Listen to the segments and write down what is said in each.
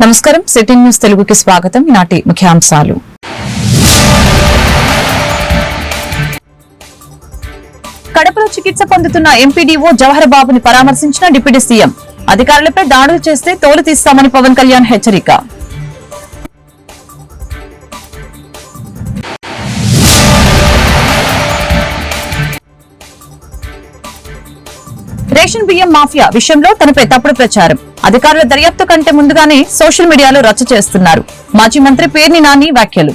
నమస్కారం, sitting news తెలుగుకి స్వాగతం. నాటి ముఖ్యాంశాలు. కడపలో చికిత్స పొందుతున్న ఎంపీడీఓ జవహర్ బాబుని పరామర్శించిన డిప్యూటీ సీఎం. అధికారులపై దాడులు చేస్తే తోలు తీస్తామని పవన్ కళ్యాణ్ హెచ్చరిక. రేషన్ బియ్యం మాఫియా విషయంలో తనపై తప్పుడు ప్రచారం. అధికారుల దర్యాప్తు కంటే ముందుగానే సోషల్ మీడియాలో రచ్చ చేస్తున్నారు. మాజీ మంత్రి పేర్ని నాని వ్యాఖ్యలు.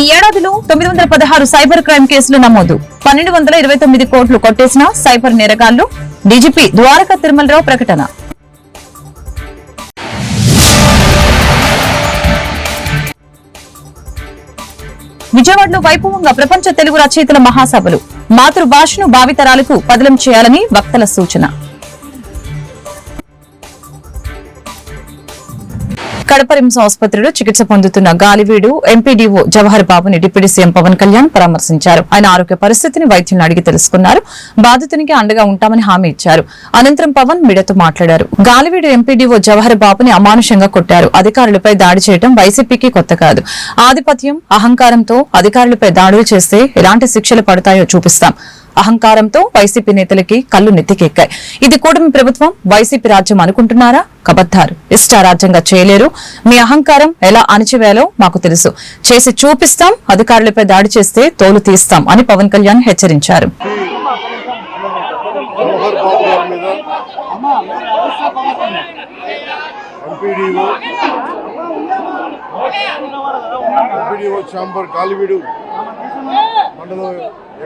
ఈ ఏడాదిలో 916 సైబర్ క్రైమ్ కేసులు నమోదు. 1229 కోట్లు కొట్టేసిన సైబర్ నేరగాళ్లు. డీజీపీ ద్వారకా తిరుమలరావు ప్రకటన. విజయవాడలో వైభవంగా ప్రపంచ తెలుగు రచయితల మహాసభలు. మాతృభాషను భావితరాలకు పదిలం చేయాలని వక్తల సూచన. కడప రిమ్స్ ఆసుపత్రిలో చికిత్స పొందుతున్న గాలివీడు ఎంపీడీఓ జవహర్ బాబుని డిప్యూటీ సీఎం పవన్ కళ్యాణ్ పరామర్శించారు. ఆయన ఆరోగ్య పరిస్థితిని వైద్యులను అడిగి తెలుసుకున్నారు. బాధితునికి అండగా ఉంటామని హామీ ఇచ్చారు. అనంతరం పవన్ మీడియాతో మాట్లాడారు. గాలివీడు ఎంపీడీఓ జవహర్ బాబుని అమానుషంగా కొట్టారు. అధికారులపై దాడి చేయడం వైసీపీకి కొత్త కాదు. ఆధిపత్యం, అహంకారంతో అధికారులపై దాడులు చేస్తే ఎలాంటి శిక్షలు పడతాయో చూపిస్తాం. అహంకారంతో వైసీపీ నేతలకి కళ్లు నెత్తికెక్కాయి. ఇది కూటమి ప్రభుత్వం, వైసీపీ రాజ్యం అనుకుంటున్నారా? కబద్దారు. ఇష్టారాజ్యంగా చేయలేరు. మీ అహంకారం ఎలా అణిచివేయాలో మాకు తెలుసు. చేసి చూపిస్తాం. అధికారులపై దాడి చేస్తే తోలు తీస్తాం అని పవన్ కళ్యాణ్ హెచ్చరించారు.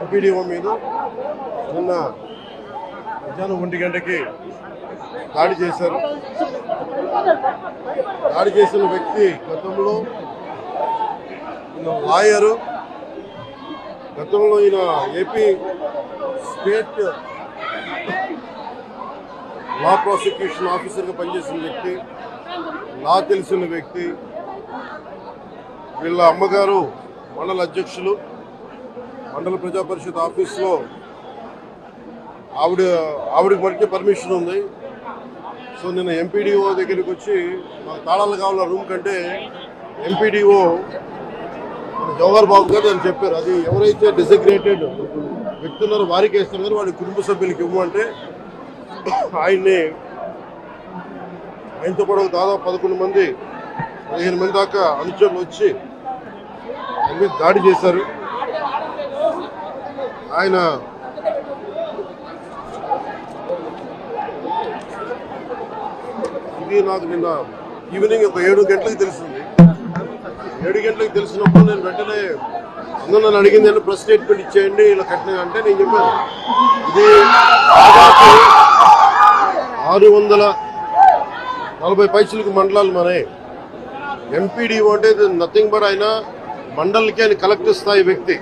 ఎంపీడీఓ మీద నిన్న మధ్యాహ్నం 1 గంటకి దాడి చేశారు. దాడి చేసిన వ్యక్తి గతంలో లాయరు, గతంలో ఈయన ఏపీ స్టేట్ లా ప్రాసిక్యూషన్ ఆఫీసర్గా పనిచేసిన వ్యక్తి, లా తెలిసిన వ్యక్తి. వీళ్ళ అమ్మగారు మండల అధ్యక్షులు, మండల ప్రజా పరిషత్ ఆఫీస్లో ఆవిడకి మరికే పర్మిషన్ ఉంది. సో నిన్న ఎంపీడీఓ దగ్గరికి వచ్చి మాకు తాళాలు కావాల రూమ్ కంటే ఎంపీడీఓ జవహర్ బాబు గారు అని చెప్పారు. అది ఎవరైతే డిజిగ్నేటెడ్ వ్యక్తి ఉన్నారో వారికి వేస్తారు కానీ వాడి కుటుంబ సభ్యులకి ఇవ్వమంటే ఆయనతో పాటు దాదాపు 11 మంది 15 మంది దాకా అనుచరులు వచ్చి ఆయన మీద దాడి చేశారు. ఆయన ఇది నాకు నిన్న ఈవినింగ్ ఒక 7 గంటలకు తెలిసింది. 7 గంటలకు తెలిసినప్పుడు నేను వెంటనే అందరూ నన్ను అడిగింది అంటే ప్రెస్ స్టేట్మెంట్ ఇచ్చేయండి ఇలా కట్టిన అంటే నేను చెప్పాను ఇది దాదాపు 640 పైసలకు మండలాలు మనే. ఎంపీడీఓ అంటే నథింగ్ బట్ ఆయన మండలికి ఆయన కలెక్టర్ స్థాయి వ్యక్తి.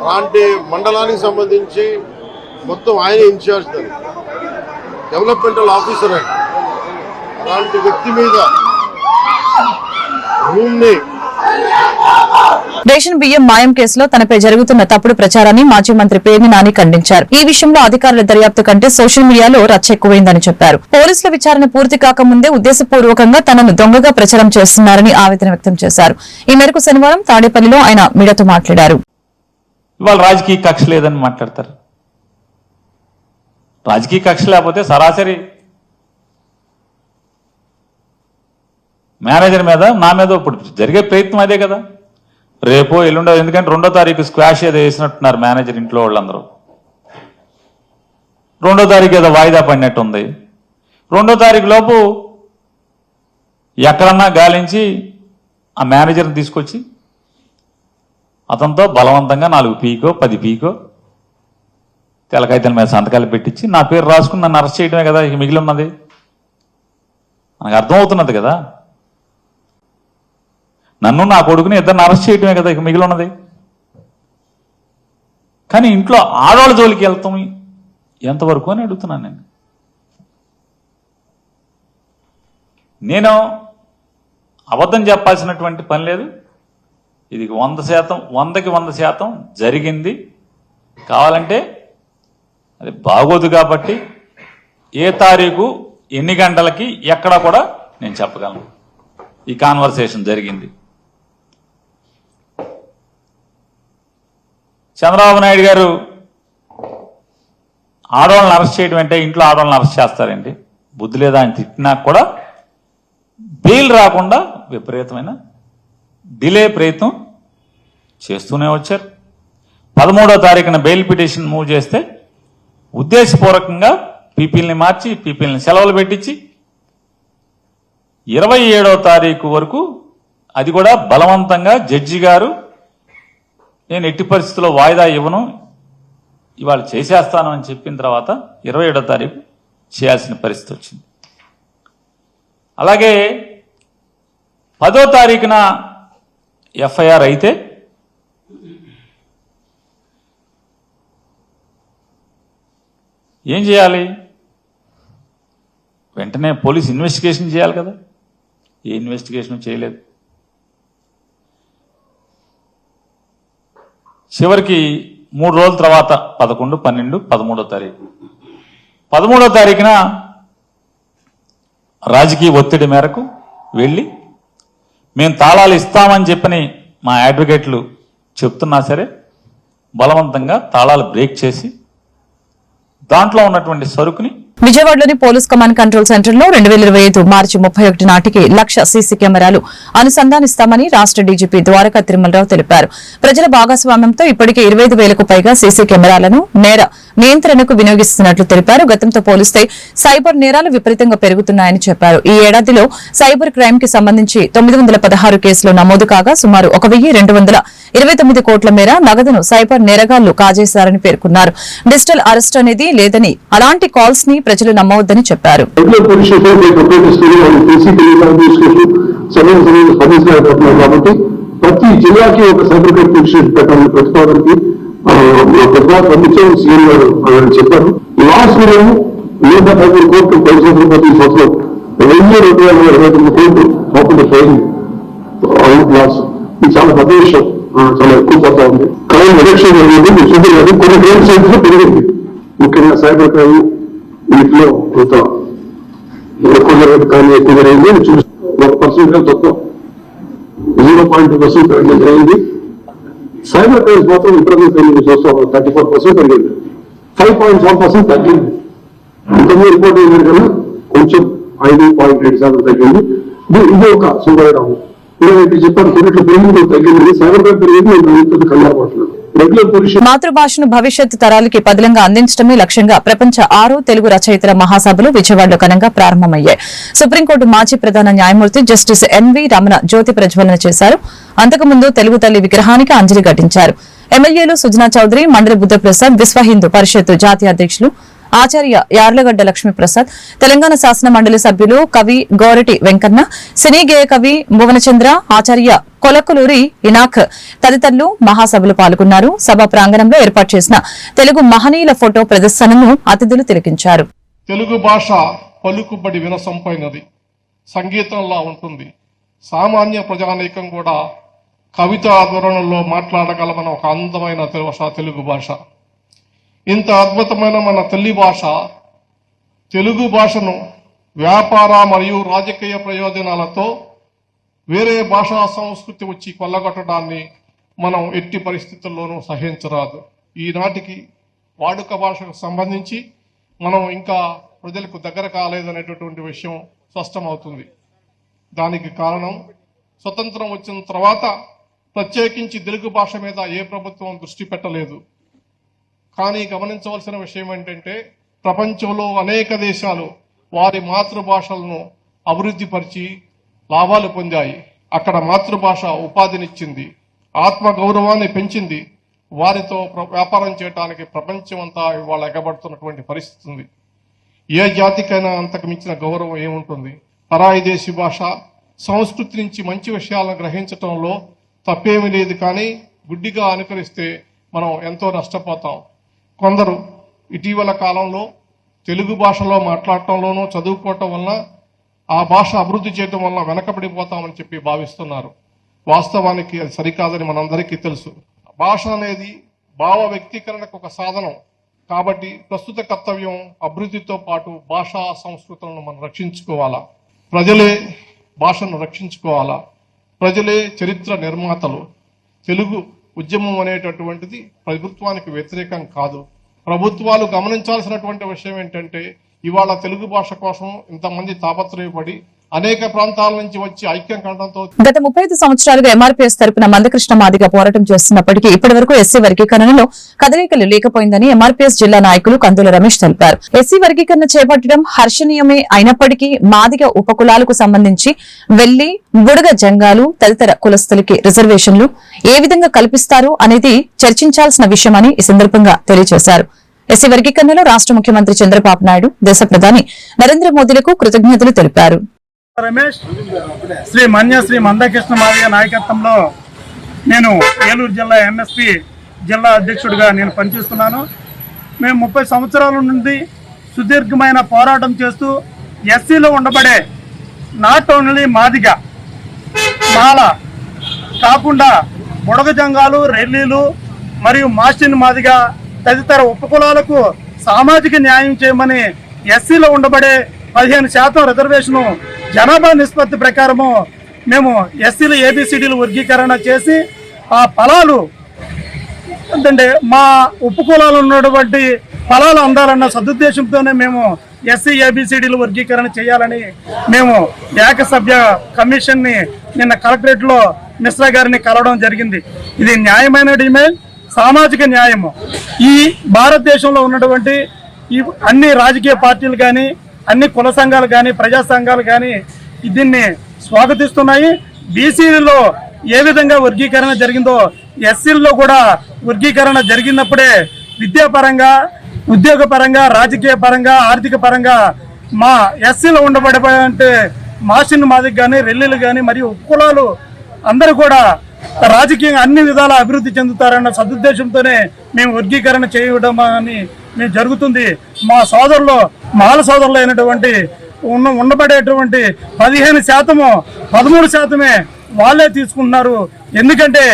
అలాంటి మండలానికి సంబంధించి మొత్తం ఆయన ఇన్ఛార్జ్, దాన్ని డెవలప్మెంటల్ ఆఫీసర్ ఆయన. అలాంటి వ్యక్తి మీద రేషన్ బియ్యం మాయం కేసులో తనపై జరుగుతున్న తప్పుడు ప్రచారాన్ని మాజీ మంత్రి పేర్ని నాని ఖండించారు. ఈ విషయంలో అధికారుల దర్యాప్తు కంటే సోషల్ మీడియాలో రచ్చ ఎక్కువైందని చెప్పారు. పోలీసుల విచారణ పూర్తి కాకముందే ఉద్దేశపూర్వకంగా తనను దొంగగా ప్రచారం చేస్తున్నారని ఆవేదన వ్యక్తం చేశారు. ఈ మేరకు శనివారం తాడేపల్లిలో ఆయన మీడియాతో మాట్లాడారు. ఇవాళ రాజకీయ కక్ష లేదని మాట్లాడతారు. రాజకీయ కక్ష లేకపోతే సరాసరి మేనేజర్ మీద నా మీద ఇప్పుడు జరిగే ప్రయత్నం అదే కదా. రేపో ఎల్లుండో, ఎందుకంటే 2వ తారీఖు స్క్వాష్ ఏదో వేసినట్టున్నారు మేనేజర్ ఇంట్లో వాళ్ళందరూ. 2వ తారీఖు ఏదో వాయిదా పడినట్టు ఉంది. 2వ తారీఖు లోపు ఎక్కడన్నా గాలించి ఆ మేనేజర్ని తీసుకొచ్చి అతనితో బలవంతంగా 4 పీకో 10 పీకో తెలకైతల మీద సంతకాలు పెట్టించి నా పేరు రాసుకుని నన్ను అరెస్ట్ చేయడమే కదా ఇక మిగిలి ఉన్నది. మనకు అర్థమవుతున్నది కదా. నన్ను నా కొడుకుని ఇద్దరిని అరెస్ట్ చేయడమే కదా ఇక మిగిలి ఉన్నది. కానీ ఇంట్లో ఆడవాళ్ళ జోలికి వెళ్తాం ఎంతవరకు అని అడుగుతున్నాను నేను. అబద్ధం చెప్పాల్సినటువంటి పని లేదు. ఇది 100%, 100కి 100% జరిగింది. కావాలంటే అది బాగోదు కాబట్టి ఏ తారీఖు ఎన్ని గంటలకి ఎక్కడ కూడా నేను చెప్పగలను. ఈ కాన్వర్సేషన్ జరిగింది. చంద్రబాబు నాయుడు గారు ఆడవాళ్ళని అరెస్ట్ చేయడం అంటే ఇంట్లో ఆడవాళ్ళని అరెస్ట్ చేస్తారండి, బుద్ధి లేదా అని తిట్టినా కూడా బెయిల్ రాకుండా విపరీతమైన డిలే ప్రయత్నం చేస్తూనే వచ్చారు. 13వ తారీఖున బెయిల్ పిటిషన్ మూవ్ చేస్తే ఉద్దేశపూర్వకంగా పీపీల్ని మార్చి పీపీల్ని సెలవులు పెట్టించి 27వ తారీఖు వరకు అది కూడా బలవంతంగా జడ్జి గారు నేను ఎట్టి పరిస్థితుల్లో వాయిదా ఇవ్వను, ఇవాళ చేసేస్తాను అని చెప్పిన తర్వాత 27వ తారీఖు చేయాల్సిన పరిస్థితి వచ్చింది. అలాగే 10వ తారీఖున ఎఫ్ఐఆర్ అయితే ఏం చేయాలి? వెంటనే పోలీస్ ఇన్వెస్టిగేషన్ చేయాలి కదా. ఏ ఇన్వెస్టిగేషన్ చేయలేదు. చివరికి 3 రోజుల తర్వాత 11, 12, 13వ తారీఖు 13వ తారీఖున రాజకీయ ఒత్తిడి మేరకు వెళ్ళి మేము తాళాలు ఇస్తామని చెప్పని మా అడ్వకేట్లు చెప్తున్నా సరే బలవంతంగా తాళాలు బ్రేక్ చేసి దాంట్లో ఉన్నటువంటి సరుకుని విజయవాడలోని పోలీస్ కమాండ్ కంట్రోల్ సెంటర్ లో 2025 మార్చి 31 నాటికి 1,00,000 సీసీ కెమెరాలు అనుసంధానిస్తామని రాష్ట్ర డీజీపీ ద్వారకా తిరుమలరావు తెలిపారు. ప్రజల భాగస్వామ్యంతో ఇప్పటికే 25,000కు పైగా సీసీ కెమెరాలను నేర నియంత్రణకు వినియోగిస్తున్నట్లు తెలిపారు. గతంతో పోలిస్తే సైబర్ నేరాలు విపరీతంగా పెరుగుతున్నాయని చెప్పారు. ఈ ఏడాదిలో సైబర్ క్రైమ్ కి సంబంధించి 916 కేసులు నమోదు కాగా సుమారు 1,229 కోట్ల మేర నగదును సైబర్ నేరగాళ్లు కాజేశారని పేర్కొన్నారు. డిజిటల్ అరెస్ట్ అనేది లేదని, అలాంటి కాల్స్ ని ప్రజలు నమ్మవద్దని చెప్పారు. కాబట్టి ప్రతి జిల్లాకి ఒక సైబర్ క్రైమ్ పోలీస్ స్టేషన్ పెట్టాలని ప్రతిపాదనకి సీఎం గారు చెప్పారు. లాస్ట్ ఇయర్ 153 కోట్లు పరిశ్రమ ప్రతి సంవత్సరం 1,229 కోట్లు ఓపెన్ ఫైలింగ్ లాస్. ఇది చాలా పెద్ద విషయం, చాలా ఎక్కువ పోతా ఉంది. క్రైమ్ ఎలక్షన్ జరిగింది, చూపించాలి కొన్ని క్రైమ్ సైన్స్ లో పెరిగింది. ముఖ్యంగా సైబర్ క్రైమ్ వీటిలో కొంత ఎక్కువ జరగదు, కానీ ఎక్కువ జరిగింది. చూసి 1% తక్కువ 0.2% పెరగడం జరిగింది. సైబర్ క్రైమ్స్ మాత్రం ఇంప్రూవ్మెంట్ పెరిగింది. చూస్తాం 34% పెరిగింది, 5.1% తగ్గింది. ఇంతకుముందు రిపోర్ట్ అయింది కన్నా కొంచెం 5.87 తగ్గింది. ఇది ఒక సుందరరావు చెప్పాను, కొన్నిట్లో పెరిగింది తగ్గింది. సైబర్ క్రైమ్ పెరిగింది, కంగారు పడుతున్నారు. మాతృభాషను భవిష్యత్ తరాలకి పదిలంగా అందించడమే లక్ష్యంగా ప్రపంచ 6 తెలుగు రచయితల మహాసభలు విజయవాడలో ఘనంగా ప్రారంభమయ్యాయి. సుప్రీంకోర్టు మాజీ ప్రధాన న్యాయమూర్తి జస్టిస్ ఎన్వి రమణ జ్యోతి ప్రజ్వలన చేశారు. అంతకుముందు తెలుగు తల్లి విగ్రహానికి అంజలి ఘటించారు. ఎమ్మెల్యేలు సుజనా చౌదరి, మండలి బుద్ధప్రసాద్, విశ్వ హిందూ పరిషత్ జాతీయ అధ్యక్షులు ఆచార్య యార్లగడ్డ లక్ష్మీప్రసాద్, తెలంగాణ శాసన మండలి సభ్యులు కవి గోరటి వెంకన్న, సినీ గేయ కవి భువనచంద్ర, ఆచార్య కొలకులూరి ఇనాక్ తదితరులు మహాసభలు పాల్గొన్నారు. సభ ప్రాంగణంలో ఏర్పాటు చేసిన తెలుగు మహనీయుల ఫోటో ప్రదర్శనను అతిథులు తిలకించారు. తెలుగు భాష పలుకుబడి వినసంపైనది, సంగీతంలా ఉంటుంది. సామాన్య ప్రజానీకం కూడా కవితా ధోరణుల్లో మాట్లాడగలమన్న ఒక అందమైన తెలుగు భాష. ఇంత అద్భుతమైన మన తల్లి భాష తెలుగు భాషను వ్యాపార మరియు రాజకీయ ప్రయోజనాలతో వేరే భాషా సంస్కృతి వచ్చి కొల్లగొట్టడాన్ని మనం ఎట్టి పరిస్థితుల్లోనూ సహించరాదు. ఈనాటికి వాడుక భాషకు సంబంధించి మనం ఇంకా ప్రజలకు దగ్గర కాలేదనేటటువంటి విషయం స్పష్టమవుతుంది. దానికి కారణం స్వతంత్రం వచ్చిన తర్వాత ప్రత్యేకించి తెలుగు భాష మీద ఏ ప్రభుత్వం దృష్టి పెట్టలేదు. కానీ గమనించవలసిన విషయం ఏంటంటే ప్రపంచంలో అనేక దేశాలు వారి మాతృభాషలను అభివృద్ధి పరిచి లాభాలు పొందాయి. అక్కడ మాతృభాష ఉపాధినిచ్చింది, ఆత్మగౌరవాన్ని పెంచింది. వారితో వ్యాపారం చేయడానికి ప్రపంచం అంతా ఇవాళ ఎగబడుతున్నటువంటి పరిస్థితి ఉంది. ఏ జాతికైనా అంతకు మించిన గౌరవం ఏముంటుంది? పరాయి దేశీ భాష సంస్కృతి నుంచి మంచి విషయాలను గ్రహించటంలో తప్పేమీ లేదు, కానీ గుడ్డిగా అనుకరిస్తే మనం ఎంతో నష్టపోతాం. కొందరు ఇటీవల కాలంలో తెలుగు భాషలో మాట్లాడటంలోనూ చదువుకోవటం వలన ఆ భాష అభివృద్ధి చేయడం వలన వెనకబడిపోతామని చెప్పి భావిస్తున్నారు. వాస్తవానికి అది సరికాదని మనందరికీ తెలుసు. భాష అనేది భావ వ్యక్తీకరణకు ఒక సాధనం. కాబట్టి ప్రస్తుత కర్తవ్యం అభివృద్ధితో పాటు భాషా సంస్కృతులను మనం రక్షించుకోవాలా. ప్రజలే భాషను రక్షించుకోవాలా. ప్రజలే చరిత్ర నిర్మాతలు. తెలుగు ఉద్యమం అనేటటువంటిది ప్రభుత్వానికి వ్యతిరేకం కాదు. ప్రభుత్వాలు గమనించాల్సినటువంటి విషయం ఏంటంటే, ఇవాళ తెలుగు భాష కోసం ఇంతమంది తాపత్రయపడి అనేక ప్రాంతాల నుంచి వచ్చి ఐక్యం కావడంతో గత 35 సంవత్సరాలుగా ఎంఆర్పీఎస్ తరపున మందకృష్ణ మాదిగ పోరాటం చేస్తున్నప్పటికీ ఇప్పటి వరకు ఎస్సీ వర్గీకరణలో కదలికలు లేకపోయిందని ఎంఆర్పీఎస్ జిల్లా నాయకులు కందుల రమేష్ తెలిపారు. ఎస్సీ వర్గీకరణ చేపట్టడం హర్షణీయమే అయినప్పటికీ మాదిగ ఉపకులాలకు సంబంధించి వెల్లి, బుడగ జంగాలు తదితర కులస్తులకి రిజర్వేషన్లు ఏ విధంగా కల్పిస్తారు అనేది చర్చించాల్సిన విషయమని ఈ సందర్భంగా తెలియజేశారు. ఎస్సీ వర్గీకరణలో రాష్ట్ర ముఖ్యమంత్రి చంద్రబాబు నాయుడు, దేశ ప్రధాని నరేంద్ర మోదీలకు కృతజ్ఞతలు తెలిపారు. రమేష్ శ్రీ మందకృష్ణ మాదిగ నాయకత్వంలో నేను ఏలూరు జిల్లా ఎంఎస్పీ జిల్లా అధ్యక్షుడిగా నేను పనిచేస్తున్నాను. మేము 30 సంవత్సరాల నుండి సుదీర్ఘమైన పోరాటం చేస్తూ ఎస్సీలో ఉండబడే నాట్ ఓన్లీ మాదిగ, మాల కాకుండా బుడగ జంగాలు, రెల్లీలు మరియు మాస్టిన్ మాదిగ తదితర ఉపకులాలకు సామాజిక న్యాయం చేయమని ఎస్సీలో ఉండబడే 15% రిజర్వేషను జనాభా నిష్పత్తి ప్రకారము మేము ఎస్సీలు ఏబిసిడీలు వర్గీకరణ చేసి ఆ ఫలాలు అంటే మా ఉపకులాలు ఉన్నటువంటి ఫలాలు అందాలన్న సదుద్దేశంతోనే మేము ఎస్సీ ఏబిసిడీలు వర్గీకరణ చేయాలని మేము ఏకసభ్య కమిషన్ని నిన్న కలెక్టరేట్లో మిశ్రా గారిని కలవడం జరిగింది. ఇది న్యాయమైన డిమాండ్, సామాజిక న్యాయము. ఈ భారతదేశంలో ఉన్నటువంటి ఈ అన్ని రాజకీయ పార్టీలు కానీ, అన్ని కుల సంఘాలు కానీ, ప్రజా సంఘాలు కానీ దీన్ని స్వాగతిస్తున్నాయి. బీసీలో ఏ విధంగా వర్గీకరణ జరిగిందో ఎస్సీల్లో కూడా వర్గీకరణ జరిగినప్పుడే విద్యాపరంగా, ఉద్యోగపరంగా, రాజకీయ పరంగా, ఆర్థిక పరంగా మా ఎస్సీలో ఉండబడే మాసిన్ మాదిగ కానీ, రెల్లీలు కానీ మరియు కులాలు అందరూ కూడా రాజకీయంగా అన్ని విధాల అభివృద్ధి చెందుతారన్న సదుద్దేశంతోనే మేము వర్గీకరణ చేయడం అని మేము జరుగుతుంది. మా సోదరులు, మాల సోదరులు అయినటువంటి ఉండబడేటువంటి 15%, 13% వాళ్ళే తీసుకుంటున్నారు. ఎందుకంటే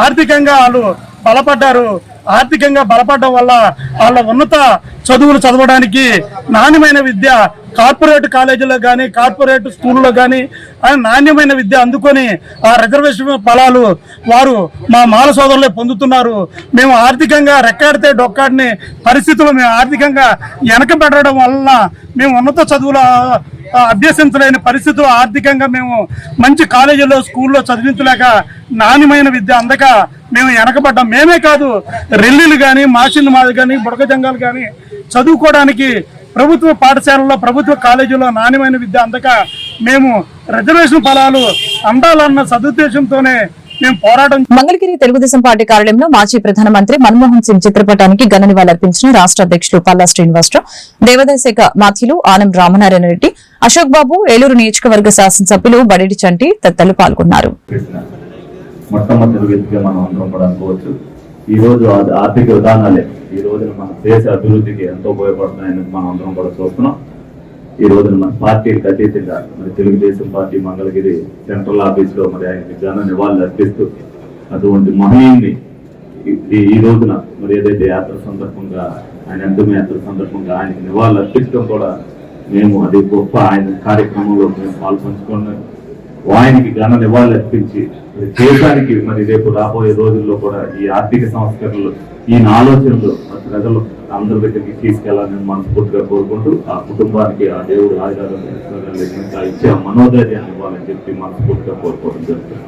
ఆర్థికంగా వాళ్ళు బలపడ్డారు. ఆర్థికంగా బలపడడం వల్ల వాళ్ళ ఉన్నత చదువులు చదవడానికి నాణ్యమైన విద్య కార్పొరేట్ కాలేజీలో కానీ, కార్పొరేట్ స్కూల్లో కానీ నాణ్యమైన విద్య అందుకొని ఆ రిజర్వేషన్ ఫలాలు వారు మా మాల సోదరులే పొందుతున్నారు. మేము ఆర్థికంగా రెక్కాడితే డొక్కాడిని పరిస్థితులు మేము ఆర్థికంగా వెనకబెట్టడం వలన మేము ఉన్నత చదువులు అభ్యసించలేని పరిస్థితులు, ఆర్థికంగా మేము మంచి కాలేజీలో, స్కూల్లో చదివించలేక నాణ్యమైన విద్య అందక మేము వెనకబడ్డాం. మేమే కాదు, రెల్లీలు కానీ, మాసిన్లు మాది కానీ, బుడగ జంగాలు కానీ చదువుకోవడానికి ప్రభుత్వ పాఠశాలలో, ప్రభుత్వ కాలేజీలో నాణ్యమైన విద్య అందక మేము రిజర్వేషన్ ఫలాలు అందాలన్న సదుద్దేశంతోనే మేము పోరాటం. మంగళగిరి తెలుగుదేశం పార్టీ కార్యాలయంలో మాజీ ప్రధానమంత్రి మన్మోహన్ సింగ్ చిత్రపటానికి ఘన నివాళులర్పించిన రాష్ట్ర అధ్యక్షులు పల్లా శ్రీనివాసరావు, దేవాదాయ శాఖ మాధ్యులు ఆనం రామనారాయణ రెడ్డి, అశోక్ బాబు, ఏలూరు నియోజకవర్గ శాసనసభ్యులు బడేడి చంటి తదితరులు పాల్గొన్నారు. మొట్టమొదటి వ్యక్తిగా మనం అందరం కూడా అనుకోవచ్చు. ఈ రోజు ఆర్థిక విధానాలే ఈ రోజున మన దేశ అభివృద్ధికి ఎంతో ఉపయోగపడుతున్నాయని మనం అందరం కూడా చూస్తున్నాం. ఈ రోజున మన పార్టీకి అతీతంగా మరి Telugu Desam party Mangalagiri central office లో మరి ఆయనకి ఘన నివాళులు అర్పిస్తూ అటువంటి మహనీయుని ఈ రోజున మరి ఏదైతే యాత్ర సందర్భంగా, ఆయన అంతిమ యాత్ర సందర్భంగా ఆయనకి నివాళులు అర్పించడం కూడా మేము అది గొప్ప ఆయన కార్యక్రమంలో మేము పాల్పంచుకున్నాం. ఆయనకి ఘన నివాళులు అర్పించి దేశానికి మరి రేపు రాబోయే రోజుల్లో కూడా ఈ ఆర్థిక సంస్కరణలు, ఈ ఆలోచనలు ప్రజలు అందరి దగ్గరికి తీసుకెళ్లాలని మనస్ఫూర్తిగా కోరుకుంటూ ఆ కుటుంబానికి ఆ దేవుడు ఆయుధాలు ఇచ్చే మనోధైర్యాన్ని ఇవ్వాలని చెప్పి మనస్ఫూర్తిగా కోరుకోవడం జరుగుతుంది.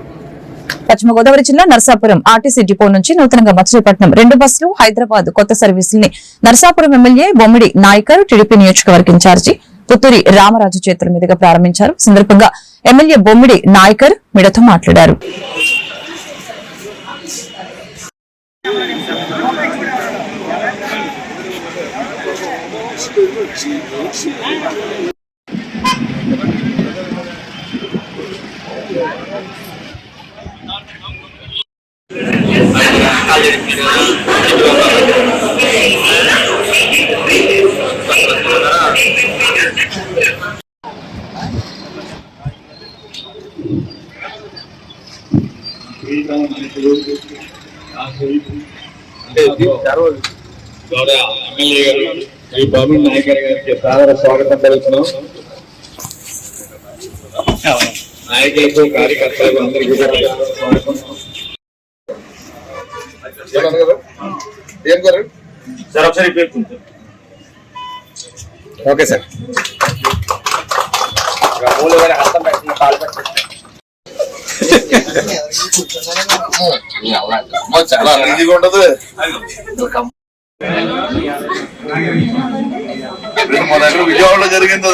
పశ్చిమ గోదావరి జిల్లా నర్సాపురం ఆర్టీసీ డిపో నుంచి నూతనంగా మచిలీపట్నం 2 బస్సులు, హైదరాబాద్ కొత్త సర్వీసుల్ని నర్సాపురం ఎమ్మెల్యే బొమ్మిడి నాయకర్, టీడీపీ నియోజకవర్గ ఇన్ఛార్జి పుత్తూరి రామరాజు చేతుల మీదుగా ప్రారంభించారు. సందర్భంగా ఎమ్మెల్యే బొమ్మిడి నాయకర్ మీడియాతో మాట్లాడారు. అంటే గౌరవ ఎమ్మెల్యే గారు శ్రీ బాబు నాయకర్ గారికి సాదర స్వాగతం పలుకుతున్నాం. నాయకులకు కార్యకర్తలకు అందరికీ స్వాగతం. సార్ ఒకసారి ఓకే సార్. చాలా ఈజీగా ఉండదు. మన దగ్గర విజయవాడలో జరిగింది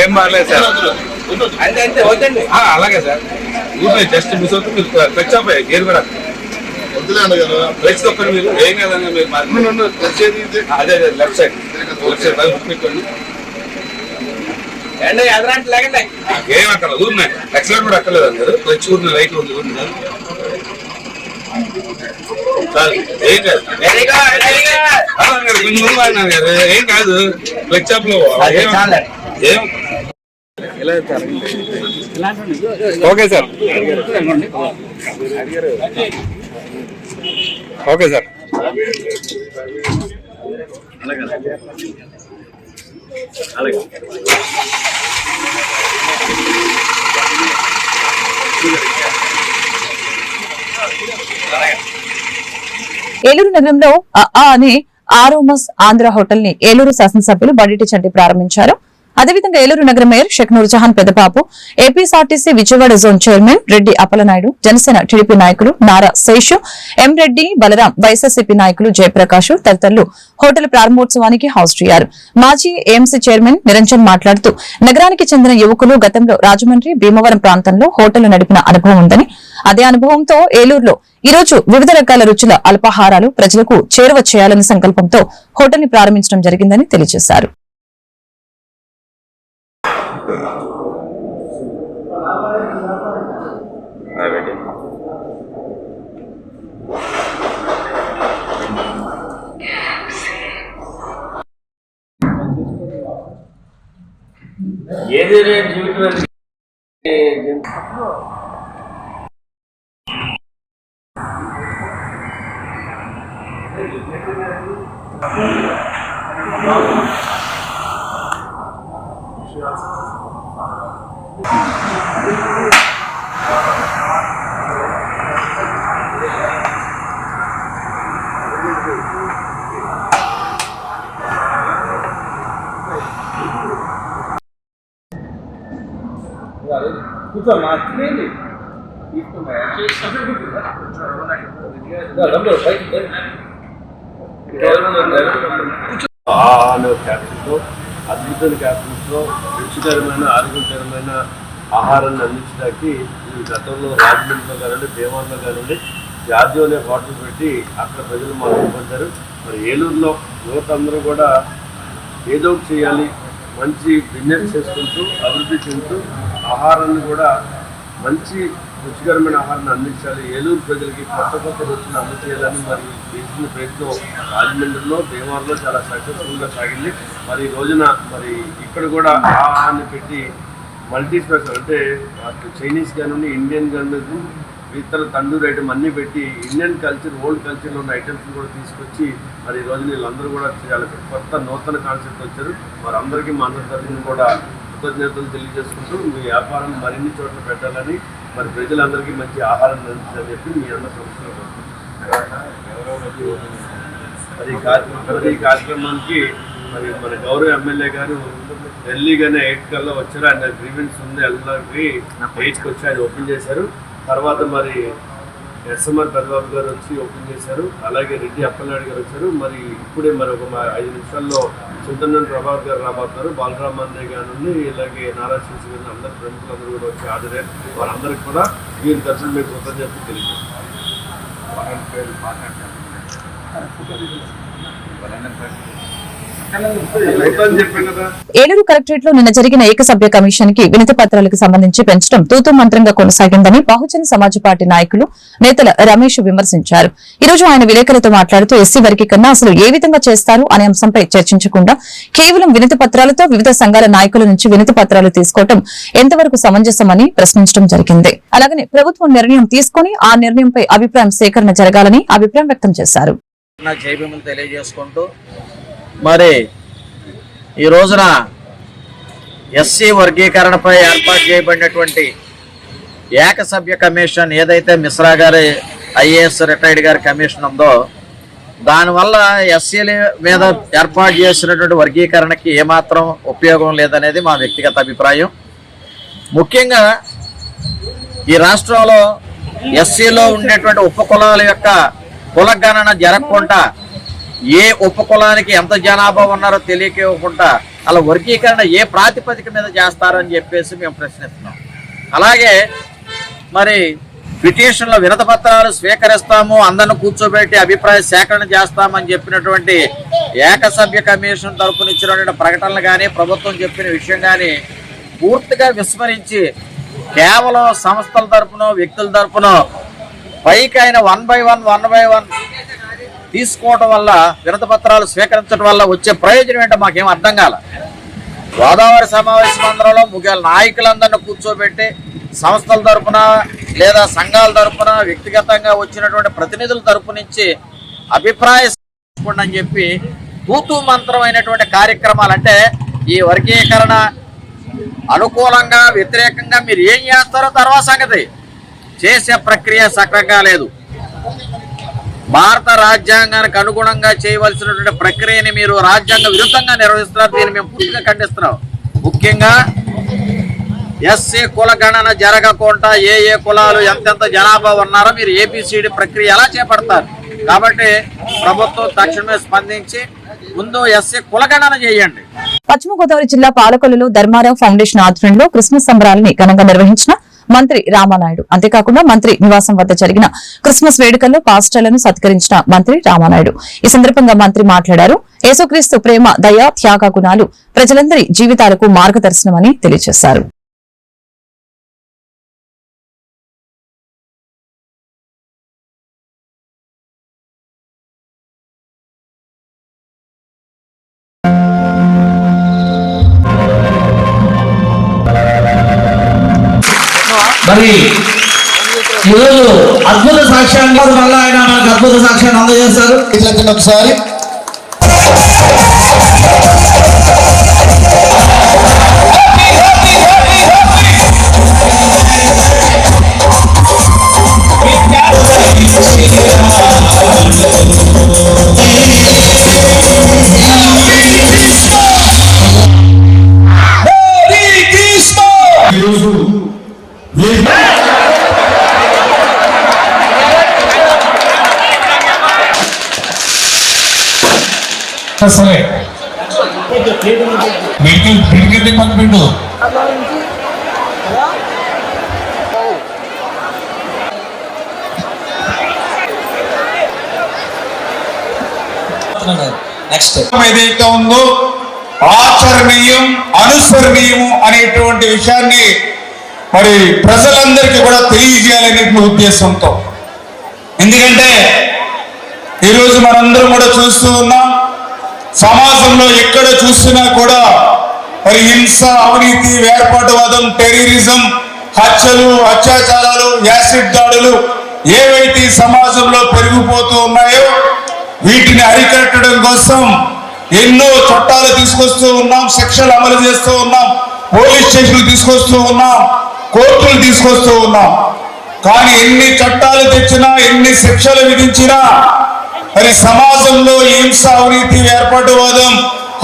ఏం బాగలేదు సార్. అలాగే సార్ జస్ట్ మిస్ అవుతుంది. మీరు ఫ్లెక్స్ ఆఫ్ గేర్ కూడా వద్దులేండి కదా. ఫ్లెక్స్ ఒక్కటి మీరు ఏం కదండి మీరు అదే లెఫ్ట్ సైడ్ పెట్టుకోండి. ఏం అక్కడ ఊరినాయి ఎక్సలెంట్ కూడా అక్కర్లేదు అన్నారు. ఫ్లెక్స్ ఊరిన లైట్ ఉంది సార్. ఏం కాదు కొంచెం ఊరు వాడినాను కదా. ఏం కాదు ఫ్లెక్స్ ఆఫ్ లో ఏం ఓకే సార్. Okay sir. అలాగే ఏలూరు నగరంలో అనే ఆరోమస్ ఆంధ్ర హోటల్ ని ఏలూరు శాసనసభ్యులు బండిటి చంటి ప్రారంభించారు. అదేవిధంగా ఏలూరు నగర mayor Sheikh Noorjahan Peddababu, APSRTC Vijayawada zone chairman Reddy Appalanaidu, Janasena TDP నాయకులు నారా శేషు, ఎం రెడ్డి, బలరాం, వైఎస్ఆర్సీపీ నాయకులు జయప్రకాష్ తదితరులు హోటల్ ప్రారంభోత్సవానికి హాజరయ్యారు. మాజీ ఏఎంసీ చైర్మన్ నిరంజన్ మాట్లాడుతూ నగరానికి చెందిన యువకులు గతంలో రాజమండ్రి, భీమవరం ప్రాంతంలో హోటల్ నడిపిన అనుభవం ఉందని, అదే అనుభవంతో ఏలూరులో ఈ రోజు వివిధ రకాల రుచుల అల్పాహారాలు ప్రజలకు చేరువ చేయాలనే సంకల్పంతో హోటల్ ని ప్రారంభించడం జరిగిందని తెలియజేశారు. అద్భుతమైన క్యాప్టన్స్తో రుచికరమైన ఆరోగ్యకరమైన ఆహారాన్ని అందించడానికి గతంలో రాజమండ్రిలో కానివ్వండి, భీమవరంలో కానివ్వండి జార్జో అనే హోటల్ పెట్టి అక్కడ ప్రజలు మాకు పొందారు. మరి ఏలూరులో యువత అందరూ కూడా ఏదో ఒకటి చేయాలి, మంచి బిజినెస్ చేసుకుంటూ అభివృద్ధి చెందుతూ ఆహారాన్ని కూడా మంచి రుచికరమైన ఆహారాన్ని అందించాలి, ఏలూరు ప్రజలకి కొత్త కొత్త రుచులు అందజేయాలని మరి చేసిన ప్రయత్నం రాజమండ్రిలో, భీమవరంలో చాలా సక్సెస్ఫుల్గా సాగింది. మరి ఈ రోజున మరి ఇక్కడ కూడా ఆహారాన్ని పెట్టి మల్టీ స్పెషల్ అంటే చైనీస్ కానివ్వండి, ఇండియన్ కానివ్వండి, ఇతర తండూరి ఐటమ్ అన్నీ పెట్టి ఇండియన్ కల్చర్, ఓల్డ్ కల్చర్లో ఉన్న ఐటమ్స్ కూడా తీసుకొచ్చి మరి ఈ రోజు వీళ్ళందరూ కూడా చాలా కొత్త నూతన కాన్సెప్ట్ వచ్చారు. మరి అందరికీ మా అందరి తరఫున కూడా కృతజ్ఞతలు తెలియజేసుకుంటూ మీ వ్యాపారం మరిన్ని చోట్ల పెట్టాలని, మరి ప్రజలందరికీ మంచి ఆహారం అందించాలని చెప్పి మీ అందరి సంస్థలు మరి ఈ కార్యక్రమానికి మరి మన గౌరవ ఎమ్మెల్యే గారు ఢిల్లీగానే 8 కల్లా వచ్చారు. ఆయన గ్రీవెన్స్ ఉంది, అందరికి 8కి వచ్చి ఆయన ఓపెన్ చేశారు. తర్వాత మరి ఎస్ఎంఆర్ పెద్దబాబు గారు వచ్చి ఓపెన్ చేశారు. అలాగే రెడ్డి అప్పలనాయుడు గారు వచ్చారు. మరి ఇప్పుడే మరి ఒక 5 నిమిషాల్లో చింతన ప్రభాకర్ గారు రాబోతున్నారు. బాలరామాన్య గారు, ఇలాగే నారా శిశు గారు, అందరు ప్రముఖులందరూ కూడా వచ్చి హాజరయ్యారు. వారందరికీ కూడా వీరి తరఫున మీకు కృతజ్ఞతలు తెలియజేస్తారు. ఏలూరు కలెక్టరేట్ లో నిన్న జరిగిన ఏకసభ్య కమిషన్ కి వినతి పత్రాలకు సంబంధించి పెంచడం తూతూ మంత్రంగా కొనసాగిందని బహుజన సమాజ్ పార్టీ నాయకులు నేతల రమేష్ విమర్శించారు. ఈ రోజు ఆయన విలేకరులతో మాట్లాడుతూ ఎస్సీ వర్గీకరణ అసలు ఏ విధంగా చేస్తారు అనే అంశంపై చర్చించకుండా కేవలం వినతి పత్రాలతో వివిధ సంఘాల నాయకుల నుంచి వినతి పత్రాలు తీసుకోవడం ఎంతవరకు సమంజసమని ప్రశ్నించడం జరిగింది. అలాగనే ప్రభుత్వం నిర్ణయం తీసుకుని ఆ నిర్ణయంపై అభిప్రాయం సేకరణ జరగాలని అభిప్రాయం వ్యక్తం చేశారు. తెలియజేసుకుంటూ మరి ఈ రోజున ఎస్సీ వర్గీకరణపై ఏర్పాటు చేయబడినటువంటి ఏకసభ్య కమిషన్ ఏదైతే మిశ్రా గారి ఐఏఎస్ రిటైర్డ్ గారి కమిషన్ ఉందో దానివల్ల ఎస్సీల మీద ఏర్పాటు చేసినటువంటి వర్గీకరణకి ఏమాత్రం ఉపయోగం లేదనేది మా వ్యక్తిగత అభిప్రాయం. ముఖ్యంగా ఈ రాష్ట్రంలో ఎస్సీలో ఉండేటువంటి ఉపకులాల యొక్క కులగణన జరగకుండా ఏ ఉపకులానికి ఎంత జనాభా ఉన్నారో తెలియకుండా అలా వర్గీకరణ ఏ ప్రాతిపదిక మీద చేస్తారని చెప్పేసి మేము ప్రశ్నిస్తున్నాం. అలాగే మరి పిటిషన్లో వినతి పత్రాలు స్వీకరిస్తాము, అందరిని కూర్చోబెట్టి అభిప్రాయ సేకరణ చేస్తామని చెప్పినటువంటి ఏకసభ్య కమిషన్ తరఫున ఇచ్చినటువంటి ప్రకటనలు కానీ ప్రభుత్వం చెప్పిన విషయం కానీ పూర్తిగా విస్మరించి కేవలం సంస్థల తరఫున వ్యక్తుల తరఫున పైకి ఆయన 1 by 1 తీసుకోవడం వల్ల వినతి పత్రాలు స్వీకరించడం వల్ల వచ్చే ప్రయోజనం ఏంటో మాకేం అర్థం కాల. గోదావరి సమావేశ మందిరంలో ముఖ్యాల నాయకులందరినీ కూర్చోబెట్టి సంస్థల తరఫున లేదా సంఘాల తరఫున వ్యక్తిగతంగా వచ్చినటువంటి ప్రతినిధుల తరఫు నుంచి అభిప్రాయం అని చెప్పి తూతూ మంత్రమైనటువంటి కార్యక్రమాలు అంటే ఈ వర్గీకరణ అనుకూలంగా వ్యతిరేకంగా మీరు ఏం చేస్తారో తర్వాత సంగతి, చేసే ప్రక్రియ సక్రంగా లేదు. భారత రాజ్యాంగానికి అనుగుణంగా చేయవలసినటువంటి ప్రక్రియని మీరు రాజ్యాంగ విరుద్ధంగా నిర్వహిస్తున్నారు. దీన్ని మేము పూర్తిగా ఖండిస్తున్నాం. ముఖ్యంగా ఎస్సీ కుల గణన జరగకుండా ఏ కులాలు ఎంతెంత జనాభా ఉన్నారో మీరు ఏబిసిడి ప్రక్రియ ఎలా చేపడతారు. కాబట్టి ప్రభుత్వం తక్షణమే స్పందించి ముందు ఎస్సీ కులగణన చేయండి. పశ్చిమ గోదావరి జిల్లా పాలకొల్లులో ధర్మారావు ఫౌండేషన్ ఆధ్వర్యంలో క్రిస్మస్ సంబరాలని ఘనంగా నిర్వహించిన మంత్రి రామానాయుడు. అంతేకాకుండా మంత్రి నివాసం వద్ద జరిగిన క్రిస్మస్ వేడుకల్లో పాస్టర్లను సత్కరించిన మంత్రి రామానాయుడు. ఈ సందర్భంగా మంత్రి మాట్లాడారు. యేసుక్రీస్తు ప్రేమ, దయ, త్యాగ గుణాలు ప్రజలందరి జీవితాలకు మార్గదర్శనమని తెలియజేశారు. మరి ఈరోజు అద్భుత సాక్ష్యాన్ని వల్ల ఆయన మనకు అద్భుత సాక్ష్యాన్ని అందజేస్తారు. ఒకసారి సరే పిడికి పంపిండు. ఏదైతే ఉందో ఆచరణీయం, అనుసరణీయం అనేటువంటి విషయాన్ని మరి ప్రజలందరికీ కూడా తెలియజేయాలనే ఉద్దేశంతో. ఎందుకంటే ఈరోజు మనందరం కూడా చూస్తూ ఉన్నాం, సమాజంలో ఎక్కడ చూసినా కూడా మరి హింస, అవినీతి, వేర్పాటువాదం, టెర్రరిజం, హత్యలు, అత్యాచారాలు, యాసిడ్ దాడులు ఏవైతే సమాజంలో పెరిగిపోతూ ఉన్నాయో వీటిని అరికట్టడం కోసం ఎన్నో చట్టాలు తీసుకొస్తూ ఉన్నాం, శిక్షలు అమలు చేస్తూ ఉన్నాం, పోలీస్ స్టేషన్లు తీసుకొస్తూ ఉన్నాం, కోర్టులు తీసుకొస్తూ ఉన్నాం. కానీ ఎన్ని చట్టాలు తెచ్చినా, ఎన్ని శిక్షలు విధించినా మరి సమాజంలో హింస, అవినీతి, వేర్పాటువాదం,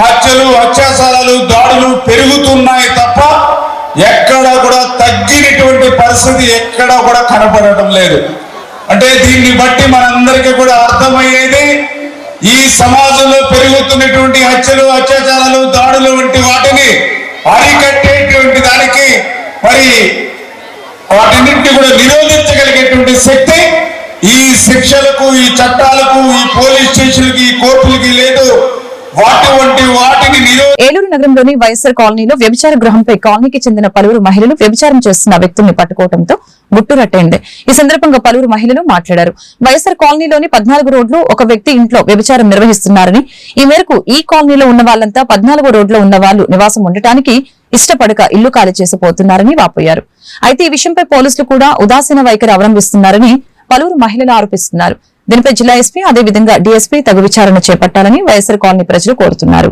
హత్యలు, అత్యాచారాలు, దాడులు పెరుగుతున్నాయి తప్ప ఎక్కడ కూడా తగ్గినటువంటి పరిస్థితి ఎక్కడ కూడా కనపడటం లేదు. అంటే దీన్ని బట్టి మనందరికీ కూడా అర్థమయ్యేది, ఈ సమాజంలో పెరుగుతున్నటువంటి హత్యలు, అత్యాచారాలు, దాడులు వంటి వాటిని అరికట్టేటువంటి దానికి మరి వాటన్నింటినీ కూడా నిరోధించగలిగేటువంటి శక్తి ఈ శిక్షలకు, ఈ చట్టాలకు, ఈ పోలీస్ స్టేషన్లకి, ఈ కోర్టులకి లేదు. వాటి వాటిని ఏలూరు నగరంలోని వైఎస్ఆర్ కాలనీలో వ్యభిచార గృహంపై కాలనీకి చెందిన పలువురు మహిళలు వ్యభిచారం చేస్తున్న వ్యక్తుల్ని పట్టుకోవడంతో గుట్టురట్టయింది. ఈ సందర్భంగా పలువురు మహిళలు మాట్లాడారు. వైఎస్ఆర్ కాలనీలోని 14 రోడ్లు ఒక వ్యక్తి ఇంట్లో వ్యభిచారం నిర్వహిస్తున్నారని, ఈ మేరకు ఈ కాలనీలో ఉన్న వాళ్ళంతా 14 రోడ్లో ఉన్న వాళ్ళు నివాసం ఉండటానికి ఇష్టపడక ఇల్లు ఖాళీ చేసిపోతున్నారని వాపోయారు. అయితే ఈ విషయంపై పోలీసులు కూడా ఉదాసీన వైఖరి అవలంబిస్తున్నారని పలువురు మహిళలు ఆరోపిస్తున్నారు. దీనిపై జిల్లా ఎస్పీ అదేవిధంగా డీఎస్పీ తగు విచారణ చేపట్టాలని వైఎస్ఆర్ కాలనీ ప్రజలు కోరుతున్నారు.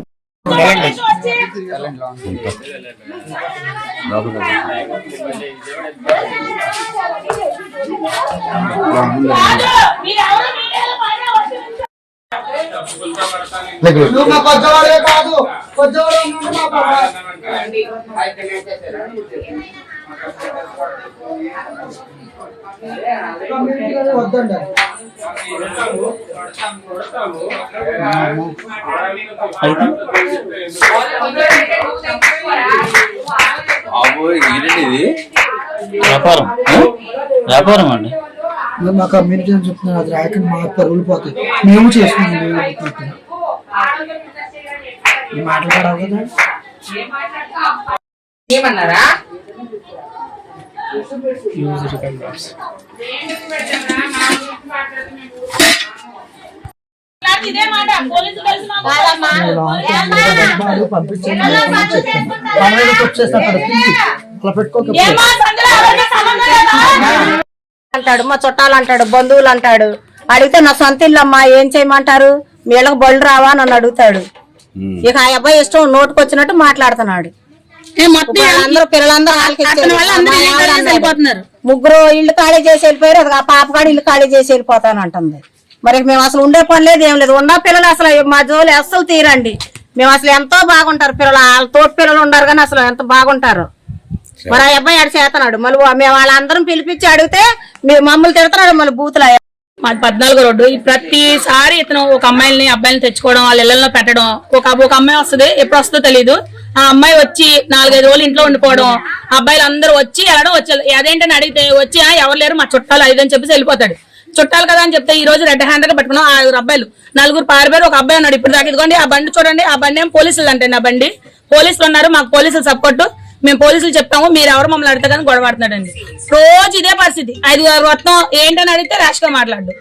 వ్యాపారం అండి. మా కమ్యూనిటీ అని చెప్తున్నారు, అది రాయకుండా మా పరుగులు పోతాయి. మేము చేసుకున్నాం మాట్లాడావు కదా ఏమన్నారా? అంటాడు, మా చుట్టాలు అంటాడు, బంధువులు అంటాడు. అడిగితే నా సొంత ఇల్లు అమ్మా, ఏం చేయమంటారు, వీళ్ళకి బళ్ళు రావా అని అడుగుతాడు. ఇక ఆ అబ్బాయి ఇష్టం నోటుకు వచ్చినట్టు మాట్లాడుతున్నాడు. అందరూ పిల్లలందరూ ముగ్గురు ఇల్లు ఖాళీ చేసి వెళ్ళిపోయారు. అది ఆ పాప కాడ ఇల్లు ఖాళీ చేసి వెళ్ళిపోతాను అంటుంది. మరి మేము అసలు ఉండే పని లేదు, ఏం లేదు. ఉన్న పిల్లలు అసలు మా జోలి అస్సలు తీరండి. మేము అసలు ఎంతో బాగుంటారు పిల్లలు, వాళ్ళ తోటి పిల్లలు ఉన్నారు కానీ అసలు ఎంత బాగుంటారు. మరి ఆ అబ్బాయి అడి చేస్తున్నాడు. మళ్ళీ మేము వాళ్ళందరం పిలిపించి అడిగితే మీరు మమ్మల్ని తిడుతున్నాడు. మళ్ళీ బూతులు మాది 14 రోడ్డు. ప్రతిసారి ఇతను ఒక అబ్బాయిని తెచ్చుకోవడం, వాళ్ళ ఇళ్లలో పెట్టడం. ఒక అమ్మాయి వస్తుంది, ఎప్పుడు వస్తుందో తెలియదు. ఆ అమ్మాయి వచ్చి 4-5 రోజులు ఇంట్లో ఉండిపోవడం. అబ్బాయిలు అందరూ వచ్చి వెళ్ళడం, వచ్చి అదేంటని అడిగితే వచ్చి ఎవరు లేరు మా చుట్టాలు 5 అని చెప్పేసి వెళ్ళిపోతాడు. చుట్టాలు కదా అని చెప్తే ఈ రోజు రెడ్ హ్యాండ్ గా పట్టుకున్నాం 6 అబ్బాయిలు, 4 పారిపోయారు. ఒక అబ్బాయి ఉన్నాడు ఇప్పుడు దాకా. ఇదిగోండి ఆ బండి చూడండి, ఆ బండి ఏం పోలీసులు అంటే ఆ బండి పోలీసులు ఉన్నారు, మాకు పోలీసులు సపోర్ట్. మేము పోలీసులు చెప్పాము, మీరు ఎవరు మమ్మల్ని అడిగితే కానీ గొడవడుతున్నాడండి. రోజు ఇదే పరిస్థితి. 5 మొత్తం ఏంటని అడిగితే ర్యాష్ గా మాట్లాడు.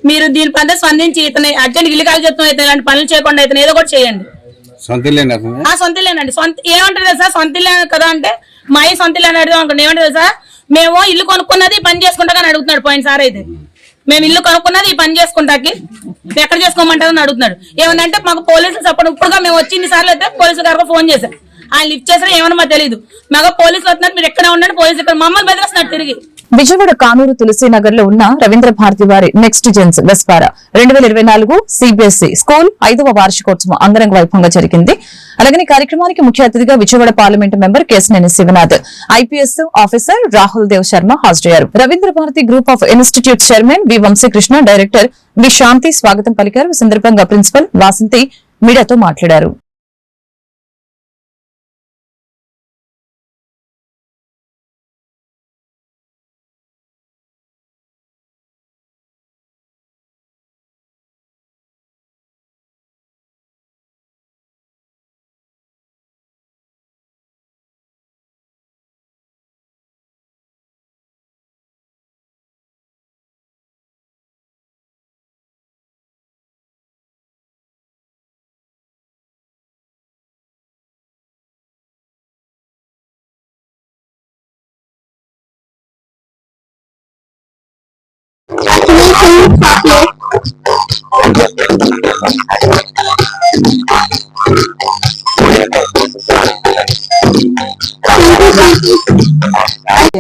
మీరు దీని పైన స్పందించి ఇతను అర్జెంట్ ఇల్లు కాల్ చేస్తాం, అయితే ఇలాంటి పనులు చేయకుండా అయితే ఏదో కూడా చేయండి. సొంత ఇల్లేనండి. ఏమంటారు సార్, సొంత ఇల్లే కదా అంటే మా సొంత ఇల్లు అని అడుగుతాం అనుకోండి. ఏమంటారు సార్, మేము ఇల్లు కొనుక్కున్నది పని చేసుకుంటా కానీ అడుగుతున్నాడు. పోయిన సార్ అయితే మేము ఇల్లు కొనుక్కున్నది ఈ పని చేసుకుంటాకి ఎక్కడ చేసుకోమంటారని అడుగుతున్నాడు. ఏమన్నంటే మాకు పోలీసులు సపోర్ట్. ఇప్పుడుగా మేము వచ్చి ఇన్నిసార్లు అయితే పోలీసుల గారికి ఫోన్ చేశాం, ఆయన లిఫ్ట్ చేసారో ఏమన్నా మాకు తెలియదు. మాకు పోలీసులు వస్తున్నారు, మీరు ఎక్కడ ఉండండి, పోలీసులు ఇక్కడ మమ్మల్ని బెదిరిస్తున్నారు తిరిగి. విజయవాడ కానూరు తులసీనగర్ లో ఉన్న రవీంద్ర భారతి వారి నెక్స్ట్ జెన్స్ వెస్పారా 2024 సిబిఎస్ఈ స్కూల్ 5వ వార్షికోత్సవం అంగరంగ వైభవంగా జరిగింది. అలాగే కార్యక్రమానికి ముఖ్య అతిథిగా Vijayawada parliament member Kesineni Sivanath, IPS officer Rahul Dev Sharma హాజరయ్యారు. Ravindra Bharati group of institute chairman V Vamsikrishna, director V Shanti స్వాగతం పలికారు. ఈ సందర్భంగా ప్రిన్సిపల్ వాసంతి మీడియాతో మాట్లాడారు.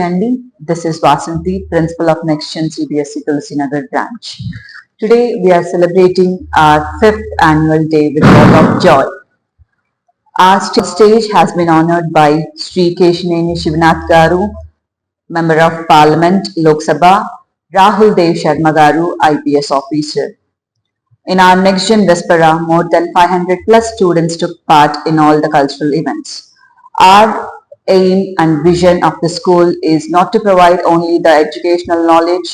Andy, this is Vasanthi, Principal of Next Gen CBSE Tulasinagar branch. Today we are celebrating our 5th annual day with a lot of joy. Our stage has been honored by Sri Keshineni Shivanath Garu, Member of Parliament, Lok Sabha, Rahul Dev Sharma Garu, IPS officer. In our Next Gen Vespera, more than 500 plus students took part in all the cultural events. Our aim and vision of the school is not to provide only the educational knowledge,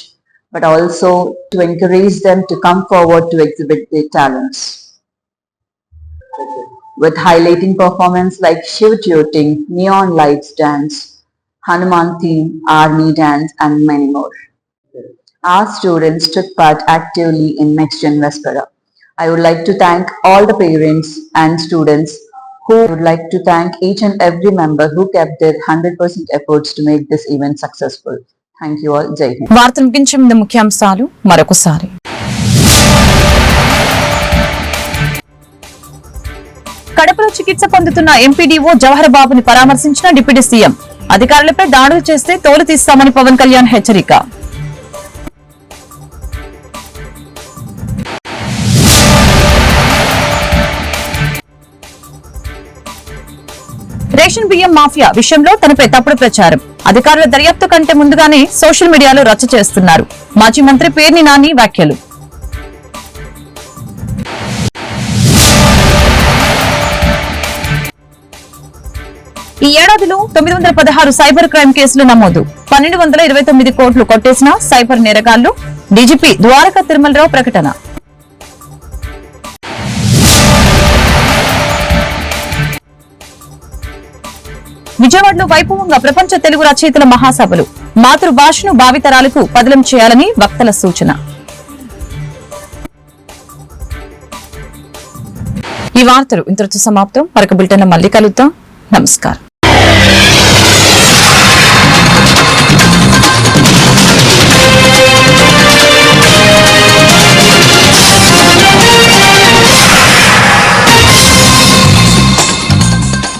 but also to encourage them to come forward to exhibit their talents. with highlighting performance like Shiv Jyoting, Neon Lights Dance, Hanuman Theme, Army Dance and many more. Our students took part actively in Next Gen Vespera. I would like to thank all the parents and students who would like to thank each and every member who kept their 100% efforts to make this event successful. Thank you all. Jai Hind. వార్తలు ముగించే ముందు ముఖ్యాంశాలు మరొకసారి. కడపలో చికిత్స పొందుతున్న MPDO Jawahar బాబుని పరామర్శించిన deputy CM. అధికారులపై దాడులు చేస్తే తోలు తీస్తామని పవన్ కళ్యాణ్ హెచ్చరిక. రేషన్ బియ్యం మాఫియా విషయంలో తనపై తప్పుడు ప్రచారం. అధికారుల దర్యాప్తు కంటే ముందుగానే సోషల్ మీడియాలో రచ్చ చేస్తున్నారు. మాజీ మంత్రి పేర్ని నాని వ్యాఖ్యలు. ఈ ఏడాదిలో 916 సైబర్ క్రైమ్ కేసులు నమోదు. 1229 కోట్లు కొట్టేసిన సైబర్ నేరగాళ్లు. డీజీపీ ద్వారకా తిరుమలరావు ప్రకటన. విజయవాడలో వైభవంగా ప్రపంచ తెలుగు రచయితల మహాసభలు. మాతృభాషను భావితరాలకు పదిలం చేయాలని వక్తల సూచన. ఈ వార్తలు ఇంతటితో సమాప్తం. మరొక బులెటిన్ మళ్ళీ కలుద్దాం. నమస్కారం.